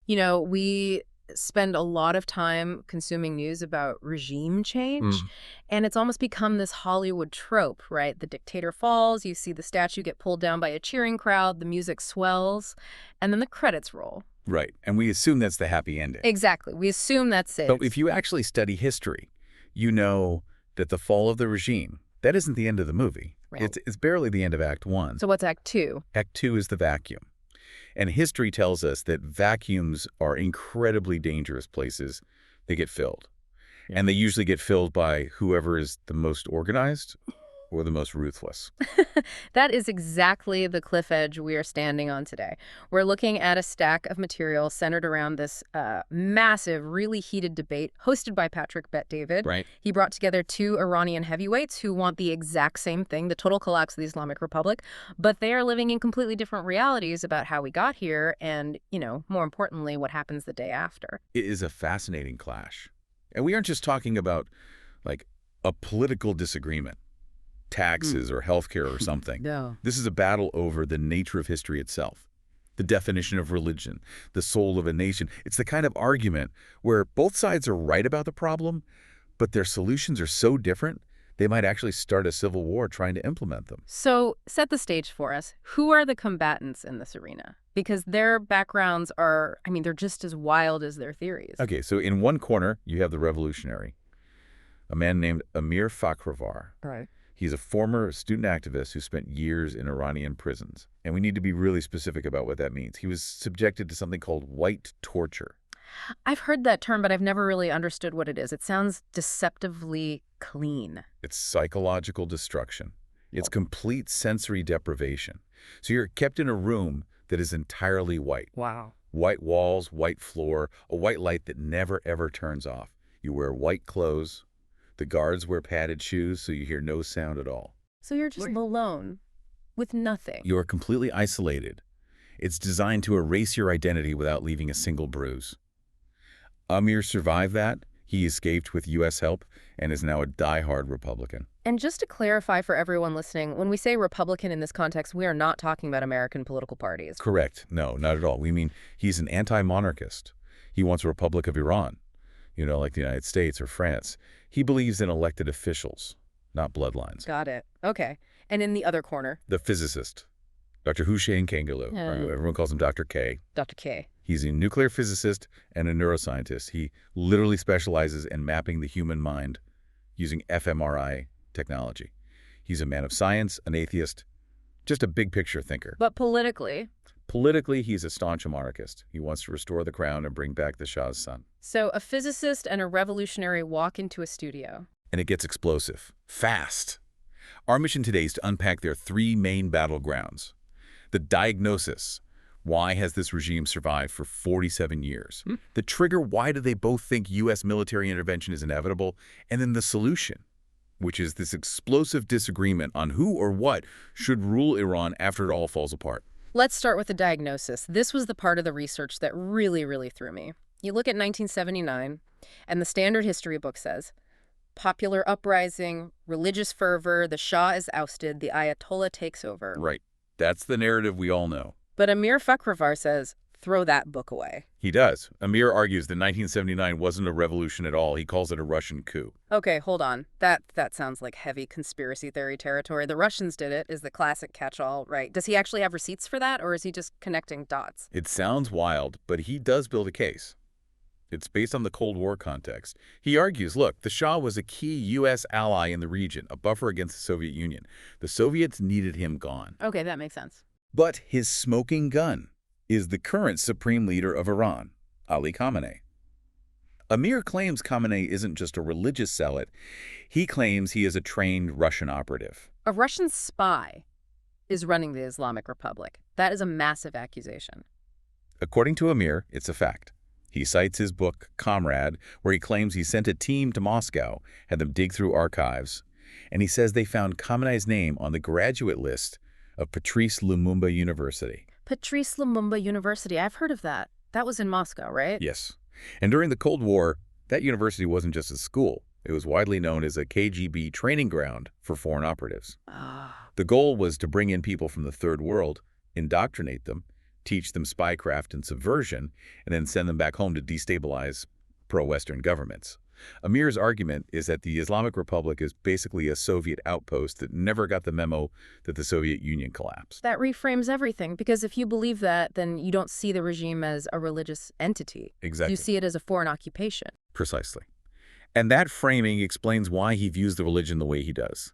We spend a lot of time consuming news about regime change, and it's almost become this Hollywood trope, right? The dictator falls, you see the statue get pulled down by a cheering crowd, the music swells, and then the credits roll. Right, and we assume that's the happy ending. Exactly. We assume that's it. But if you actually study history, you know that the fall of the regime, that isn't the end of the movie. Right. It's barely the end of Act 1. So what's Act 2? Act 2 is the vacuum. And history tells us that vacuums are incredibly dangerous places. They get filled. Yeah. And they usually get filled by whoever is the most organized or the most ruthless. That is exactly the cliff edge we are standing on today. We're looking at a stack of material centered around this massive, really heated debate hosted by Patrick Bet-David. Right. He brought together two Iranian heavyweights who want the exact same thing, the total collapse of the Islamic Republic, but they are living in completely different realities about how we got here and, more importantly, what happens the day after. It is a fascinating clash. And we aren't just talking about, like, a political disagreement. Taxes or healthcare or something. No. This is a battle over the nature of history itself, the definition of religion, the soul of a nation. It's the kind of argument where both sides are right about the problem, but their solutions are so different, they might actually start a civil war trying to implement them. So set the stage for us. Who are the combatants in this arena? Because their backgrounds are, they're just as wild as their theories. Okay, so in one corner, you have the revolutionary, a man named Amir Fakhravar. Right. He's a former student activist who spent years in Iranian prisons. And we need to be really specific about what that means. He was subjected to something called white torture. I've heard that term, but I've never really understood what it is. It sounds deceptively clean. It's psychological destruction. It's complete sensory deprivation. So you're kept in a room that is entirely white. Wow. White walls, white floor, a white light that never, ever turns off. You wear white clothes. The guards wear padded shoes, so you hear no sound at all. So you're just alone, with nothing. You are completely isolated. It's designed to erase your identity without leaving a single bruise. Amir survived that. He escaped with U.S. help and is now a diehard Republican. And just to clarify for everyone listening, when we say Republican in this context, we are not talking about American political parties. Correct. No, not at all. We mean he's an anti-monarchist. He wants a Republic of Iran, like the United States or France. He believes in elected officials, not bloodlines. Got it. Okay. And in the other corner? The physicist, Dr. Hussein Kang Garlu. Everyone calls him Dr. K. Dr. K. He's a nuclear physicist and a neuroscientist. He literally specializes in mapping the human mind using fMRI technology. He's a man of science, an atheist, just a big picture thinker. But politically? Politically, he's a staunch monarchist. He wants to restore the crown and bring back the Shah's son. So a physicist and a revolutionary walk into a studio. And it gets explosive, fast. Our mission today is to unpack their three main battlegrounds. The diagnosis. Why has this regime survived for 47 years? The trigger, why do they both think U.S. military intervention is inevitable? And then the solution, which is this explosive disagreement on who or what should rule Iran after it all falls apart. Let's start with the diagnosis. This was the part of the research that really, really threw me. You look at 1979, and the standard history book says, popular uprising, religious fervor, the Shah is ousted, the Ayatollah takes over. Right. That's the narrative we all know. But Amir Fakhravar says, throw that book away. He does. Amir argues that 1979 wasn't a revolution at all. He calls it a Russian coup. Okay, hold on. That sounds like heavy conspiracy theory territory. The Russians did it is the classic catch-all, right? Does he actually have receipts for that, or is he just connecting dots? It sounds wild, but he does build a case. It's based on the Cold War context. He argues, look, the Shah was a key U.S. ally in the region, a buffer against the Soviet Union. The Soviets needed him gone. Okay, that makes sense. But his smoking gun is the current supreme leader of Iran, Ali Khamenei. Amir claims Khamenei isn't just a religious zealot. He claims he is a trained Russian operative. A Russian spy is running the Islamic Republic. That is a massive accusation. According to Amir, it's a fact. He cites his book, Comrade, where he claims he sent a team to Moscow, had them dig through archives, and he says they found Khamenei's name on the graduate list of Patrice Lumumba University. Patrice Lumumba University. I've heard of that. That was in Moscow, right? Yes. And during the Cold War, that university wasn't just a school. It was widely known as a KGB training ground for foreign operatives. The goal was to bring in people from the Third World, indoctrinate them, teach them spycraft and subversion, and then send them back home to destabilize pro-Western governments. Amir's argument is that the Islamic Republic is basically a Soviet outpost that never got the memo that the Soviet Union collapsed. That reframes everything, because if you believe that, then you don't see the regime as a religious entity. Exactly. You see it as a foreign occupation. Precisely. And that framing explains why he views the religion the way he does.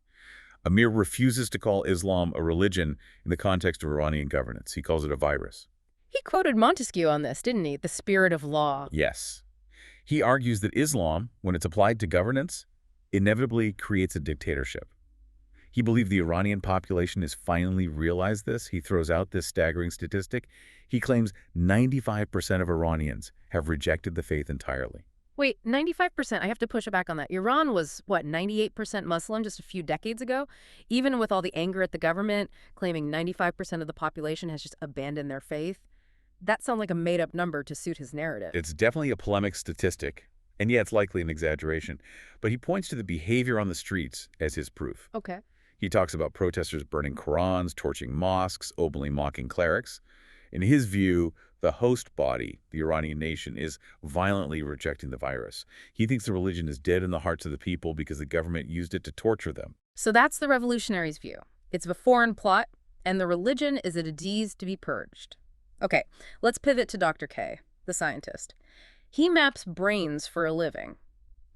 Amir refuses to call Islam a religion in the context of Iranian governance. He calls it a virus. He quoted Montesquieu on this, didn't he? The spirit of law. Yes. He argues that Islam, when it's applied to governance, inevitably creates a dictatorship. He believed the Iranian population has finally realized this. He throws out this staggering statistic. He claims 95% of Iranians have rejected the faith entirely. Wait, 95%? I have to push back on that. Iran was, what, 98% Muslim just a few decades ago? Even with all the anger at the government, claiming 95% of the population has just abandoned their faith? That sounds like a made-up number to suit his narrative. It's definitely a polemic statistic, and yeah, it's likely an exaggeration. But he points to the behavior on the streets as his proof. Okay. He talks about protesters burning Qurans, torching mosques, openly mocking clerics. In his view, the host body, the Iranian nation, is violently rejecting the virus. He thinks the religion is dead in the hearts of the people because the government used it to torture them. So that's the revolutionaries' view. It's a foreign plot, and the religion is a disease to be purged. Okay, let's pivot to Dr. K, the scientist. He maps brains for a living.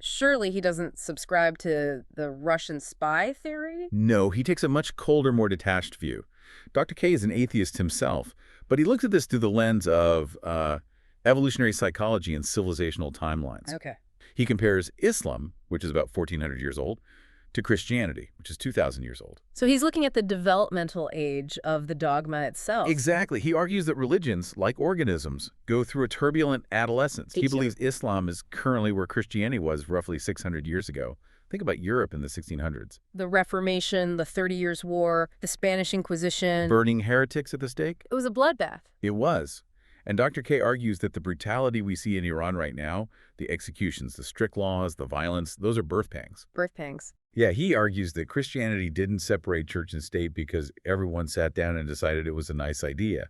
Surely he doesn't subscribe to the Russian spy theory? No, he takes a much colder, more detached view. Dr. K is an atheist himself, but he looks at this through the lens of evolutionary psychology and civilizational timelines. Okay. He compares Islam, which is about 1,400 years old, to Christianity, which is 2,000 years old. So he's looking at the developmental age of the dogma itself. Exactly. He argues that religions, like organisms, go through a turbulent adolescence. He believes Islam is currently where Christianity was roughly 600 years ago. Think about Europe in the 1600s. The Reformation, the 30 Years' War, the Spanish Inquisition. Burning heretics at the stake? It was a bloodbath. It was. And Dr. K argues that the brutality we see in Iran right now, the executions, the strict laws, the violence, those are birth pangs. Birth pangs. Yeah, he argues that Christianity didn't separate church and state because everyone sat down and decided it was a nice idea.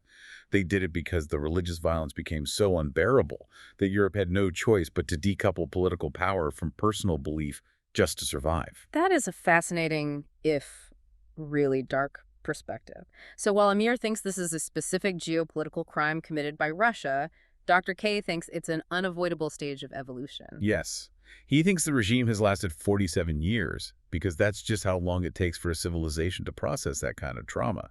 They did it because the religious violence became so unbearable that Europe had no choice but to decouple political power from personal belief just to survive. That is a fascinating, if really dark, perspective. So while Amir thinks this is a specific geopolitical crime committed by Russia, Dr. K thinks it's an unavoidable stage of evolution. Yes. He thinks the regime has lasted 47 years because that's just how long it takes for a civilization to process that kind of trauma.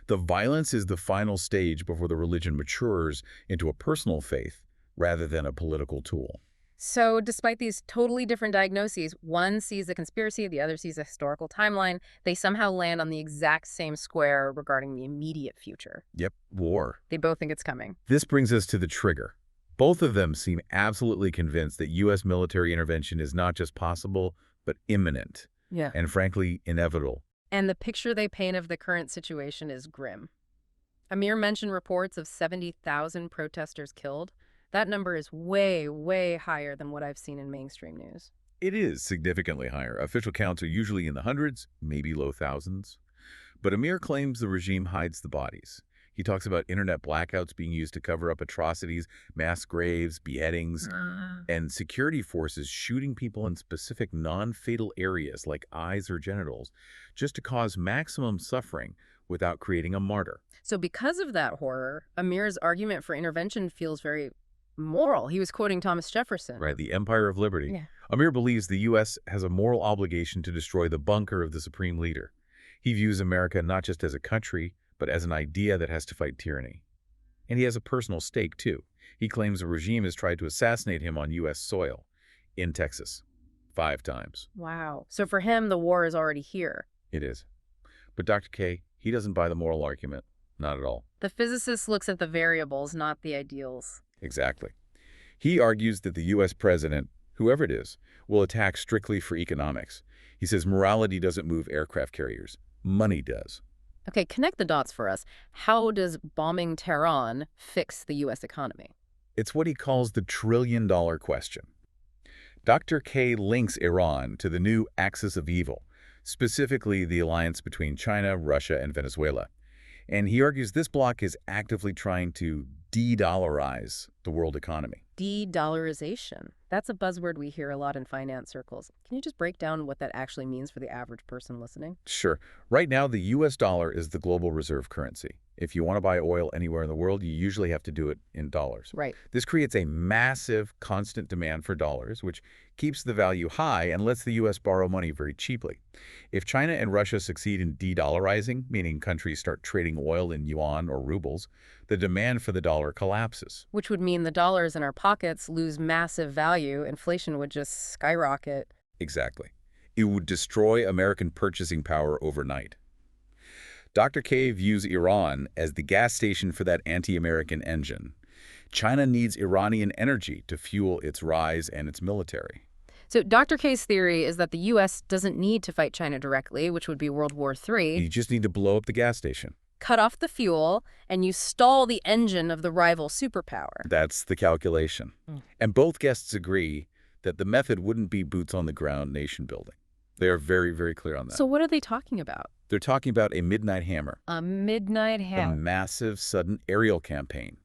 The violence is the final stage before the religion matures into a personal faith rather than a political tool. So despite these totally different diagnoses, one sees a conspiracy, the other sees a historical timeline, they somehow land on the exact same square regarding the immediate future. Yep, war. They both think it's coming. This brings us to the trigger. Both of them seem absolutely convinced that U.S. military intervention is not just possible, but imminent. Yeah. And frankly, inevitable. And the picture they paint of the current situation is grim. Amir mentioned reports of 70,000 protesters killed. That number is way, way higher than what I've seen in mainstream news. It is significantly higher. Official counts are usually in the hundreds, maybe low thousands. But Amir claims the regime hides the bodies. He talks about internet blackouts being used to cover up atrocities, mass graves, beheadings, and security forces shooting people in specific non-fatal areas like eyes or genitals just to cause maximum suffering without creating a martyr. So because of that horror, Amir's argument for intervention feels very moral. He was quoting Thomas Jefferson. Right, the Empire of Liberty. Yeah. Amir believes the U.S. has a moral obligation to destroy the bunker of the supreme leader. He views America not just as a country, but as an idea that has to fight tyranny. And he has a personal stake, too. He claims the regime has tried to assassinate him on U.S. soil, in Texas, 5 times. Wow. So for him, the war is already here. It is. But Dr. K, he doesn't buy the moral argument. Not at all. The physicist looks at the variables, not the ideals. Exactly. He argues that the U.S. president, whoever it is, will attack strictly for economics. He says morality doesn't move aircraft carriers. Money does. Okay, connect the dots for us. How does bombing Tehran fix the U.S. economy? It's what he calls the trillion-dollar question. Dr. K links Iran to the new axis of evil, specifically the alliance between China, Russia, and Venezuela. And he argues this bloc is actively trying to de-dollarize the world economy. De-dollarization. That's a buzzword we hear a lot in finance circles. Can you just break down what that actually means for the average person listening? Sure. Right now, the U.S. dollar is the global reserve currency. If you want to buy oil anywhere in the world, you usually have to do it in dollars. Right. This creates a massive, constant demand for dollars, which keeps the value high and lets the U.S. borrow money very cheaply. If China and Russia succeed in de-dollarizing, meaning countries start trading oil in yuan or rubles, the demand for the dollar collapses. Which would mean the dollars in our pockets lose massive value. Inflation would just skyrocket. Exactly. It would destroy American purchasing power overnight. Dr. K views Iran as the gas station for that anti-American engine. China needs Iranian energy to fuel its rise and its military. So Dr. K's theory is that the U.S. doesn't need to fight China directly, which would be World War III. You just need to blow up the gas station. Cut off the fuel, and you stall the engine of the rival superpower. That's the calculation. And both guests agree that the method wouldn't be boots-on-the-ground nation building. They are very, very clear on that. So what are they talking about? They're talking about a midnight hammer. A midnight A hammer. massive, sudden aerial campaign.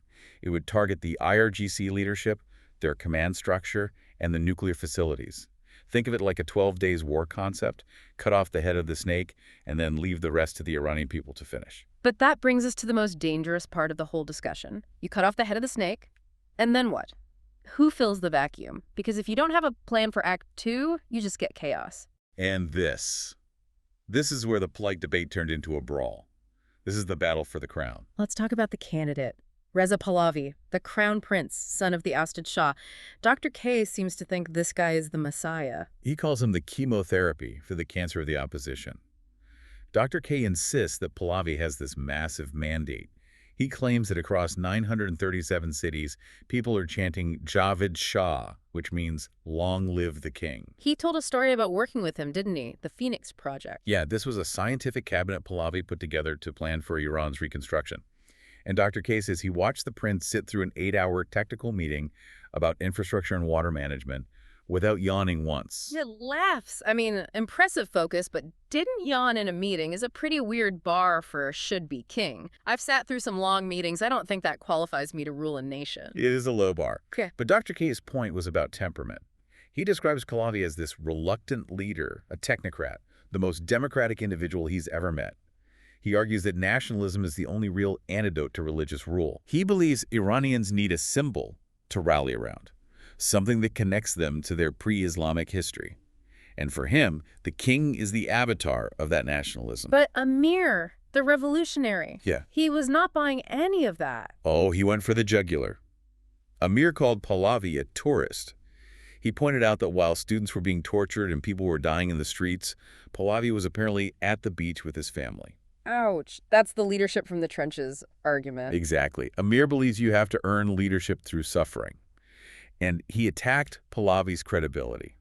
It would target the IRGC leadership, their command structure, and the nuclear facilities. Think of it like a 12 days war concept, cut off the head of the snake, and then leave the rest to the Iranian people to finish. But that brings us to the most dangerous part of the whole discussion. You cut off the head of the snake, and then what? Who fills the vacuum? Because if you don't have a plan for Act 2, you just get chaos. And this is where the polite debate turned into a brawl. This is the battle for the crown. Let's talk about the candidate. Reza Pahlavi, the crown prince, son of the ousted Shah. Dr. K seems to think this guy is the messiah. He calls him the chemotherapy for the cancer of the opposition. Dr. K insists that Pahlavi has this massive mandate. He claims that across 937 cities, people are chanting Javid Shah, which means long live the king. He told a story about working with him, didn't he? The Phoenix Project. Yeah, this was a scientific cabinet Pahlavi put together to plan for Iran's reconstruction. And Dr. K says he watched the prince sit through an 8-hour technical meeting about infrastructure and water management without yawning once. He laughs. I mean, impressive focus, but didn't yawn in a meeting is a pretty weird bar for a should-be king. I've sat through some long meetings. I don't think that qualifies me to rule a nation. It is a low bar. Okay. But Dr. K's point was about temperament. He describes Pahlavi as this reluctant leader, a technocrat, the most democratic individual he's ever met. He argues that nationalism is the only real antidote to religious rule. He believes Iranians need a symbol to rally around, something that connects them to their pre-Islamic history. And for him, the king is the avatar of that nationalism. But Amir, the revolutionary, Yeah. he was not buying any of that. Oh, he went for the jugular. Amir called Pahlavi a tourist. He pointed out that while students were being tortured and people were dying in the streets, Pahlavi was apparently at the beach with his family. Ouch. That's the leadership from the trenches argument. Exactly. Amir believes you have to earn leadership through suffering. And he attacked Pahlavi's credibility.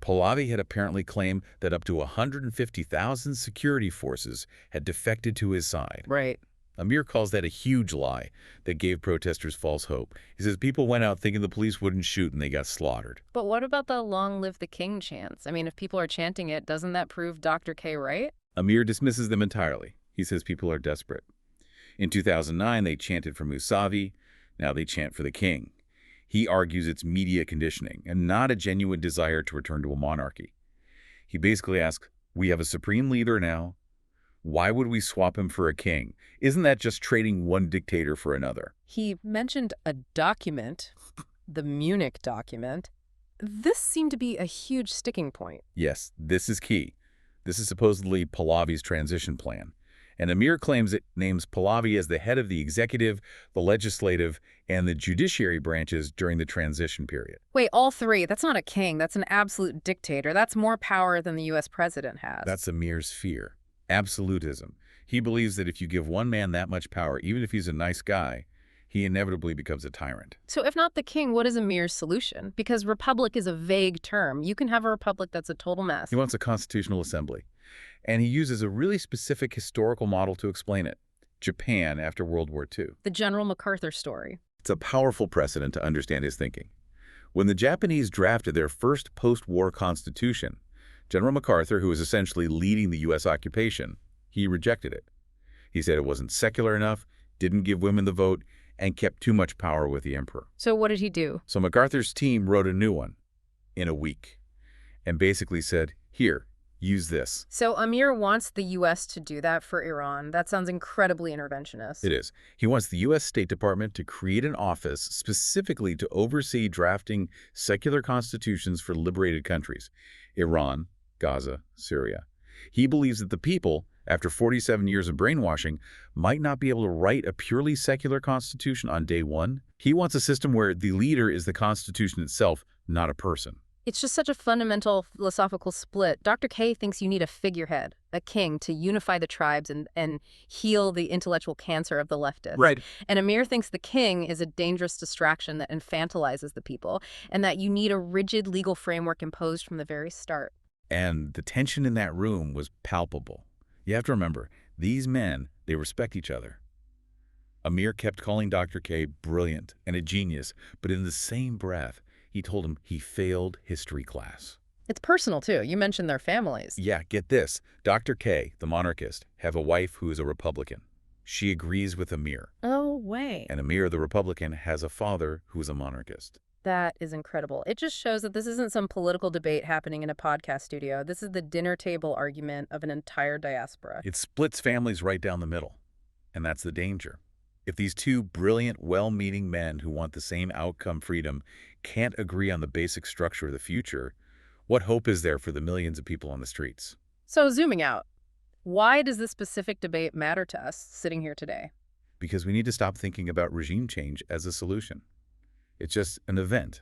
Pahlavi had apparently claimed that up to 150,000 security forces had defected to his side. Right. Amir calls that a huge lie that gave protesters false hope. He says people went out thinking the police wouldn't shoot and they got slaughtered. But what about the long live the king chants? I mean, if people are chanting it, doesn't that prove Dr. K right? Amir dismisses them entirely. He says people are desperate. In 2009, they chanted for Mousavi. Now they chant for the king. He argues it's media conditioning and not a genuine desire to return to a monarchy. He basically asks, we have a supreme leader now. Why would we swap him for a king? Isn't that just trading one dictator for another? He mentioned a document, the Munich document. This seemed to be a huge sticking point. Yes, this is key. This is supposedly Pahlavi's transition plan. And Amir claims it names Pahlavi as the head of the executive, the legislative, and the judiciary branches during the transition period. Wait, all three? That's not a king. That's an absolute dictator. That's more power than the U.S. president has. That's Amir's fear. Absolutism. He believes that if you give one man that much power, even if he's a nice guy, he inevitably becomes a tyrant. So if not the king, what is Amir's solution? Because republic is a vague term. You can have a republic that's a total mess. He wants a constitutional assembly. And he uses a really specific historical model to explain it. Japan after World War II. The General MacArthur story. It's a powerful precedent to understand his thinking. When the Japanese drafted their first post-war constitution, General MacArthur, who was essentially leading the U.S. occupation, he rejected it. He said it wasn't secular enough, didn't give women the vote, and kept too much power with the emperor. So what did he do? So MacArthur's team wrote a new one in a week and basically said, here, use this. So Amir wants the U.S. to do that for Iran. That sounds incredibly interventionist. It is. He wants the U.S. State Department to create an office specifically to oversee drafting secular constitutions for liberated countries, Iran, Gaza, Syria. He believes that the people, after 47 years of brainwashing, might not be able to write a purely secular constitution on day one. He wants a system where the leader is the constitution itself, not a person. It's just such a fundamental philosophical split. Dr. K thinks you need a figurehead, a king, to unify the tribes and heal the intellectual cancer of the leftists. Right. And Amir thinks the king is a dangerous distraction that infantilizes the people, and that you need a rigid legal framework imposed from the very start. And the tension in that room was palpable. You have to remember, these men, they respect each other. Amir kept calling Dr. K brilliant and a genius, but in the same breath, he told him he failed history class. It's personal, too. You mentioned their families. Yeah, get this. Dr. K, the monarchist, have a wife who is a Republican. She agrees with Amir. Oh, way. And Amir, the Republican, has a father who's a monarchist. That is incredible. It just shows that this isn't some political debate happening in a podcast studio. This is the dinner table argument of an entire diaspora. It splits families right down the middle. And that's the danger. If these two brilliant, well-meaning men who want the same outcome, freedom, can't agree on the basic structure of the future, what hope is there for the millions of people on the streets? So zooming out, why does this specific debate matter to us sitting here today? Because we need to stop thinking about regime change as a solution. It's just an event.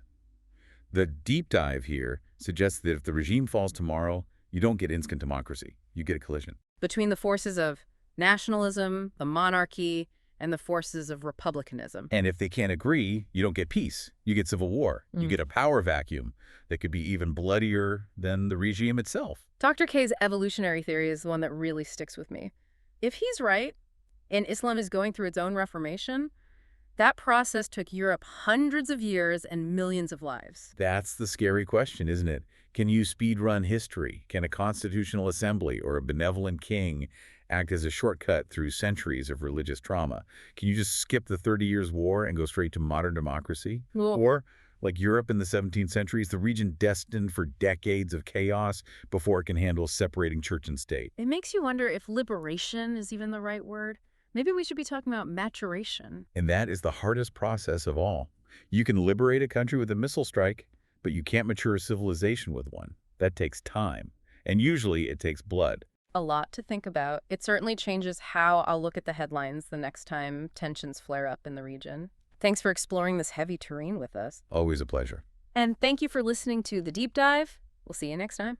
The deep dive here suggests that if the regime falls tomorrow, you don't get instant democracy. You get a collision. Between the forces of nationalism, the monarchy, and the forces of republicanism. And if they can't agree, you don't get peace. You get civil war. You get a power vacuum that could be even bloodier than the regime itself. Dr. K's evolutionary theory is the one that really sticks with me. If he's right, and Islam is going through its own reformation, that process took Europe hundreds of years and millions of lives. That's the scary question, isn't it? Can you speedrun history? Can a constitutional assembly or a benevolent king act as a shortcut through centuries of religious trauma? Can you just skip the 30 Years' War and go straight to modern democracy? Well, Or, like Europe in the 17th century, is the region destined for decades of chaos before it can handle separating church and state? it makes you wonder if liberation is even the right word. Maybe we should be talking about maturation. And that is the hardest process of all. You can liberate a country with a missile strike, but you can't mature a civilization with one. That takes time. And usually it takes blood. A lot to think about. It certainly changes how I'll look at the headlines the next time tensions flare up in the region. Thanks for exploring this heavy terrain with us. Always a pleasure. And thank you for listening to The Deep Dive. We'll see you next time.